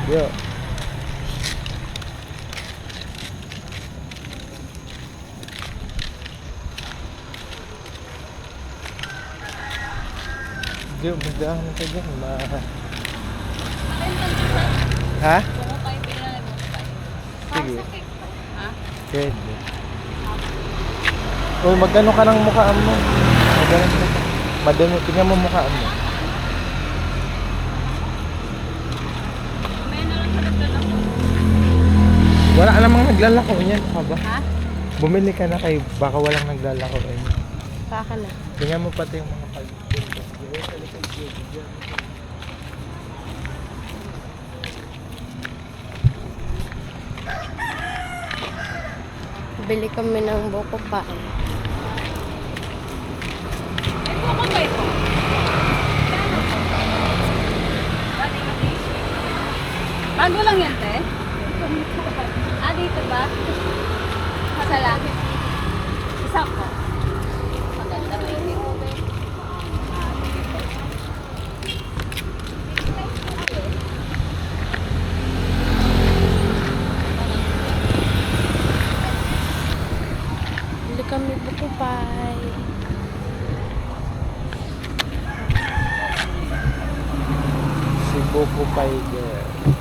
Yo. Yo, magdaan na tayo dyan. Ha? Sige. Pwede. Uy, magano ka ng mukhaan mo. Magano ka. Madano, tingnan mo mukhaan mo. Wala namang naglalako niyan, ka ba? Ha? Bumili ka na kayo, baka walang naglalako niyan. Baka na. Tingnan mo pati yung mga pagpinto. Bili kami ng buko pa. Buko ba ito? Bago lang yan, te? Ah, dito ba? Masala. Isa ko. Maganda ba yun? Bili kami buko pie. Si Buko Pie girl.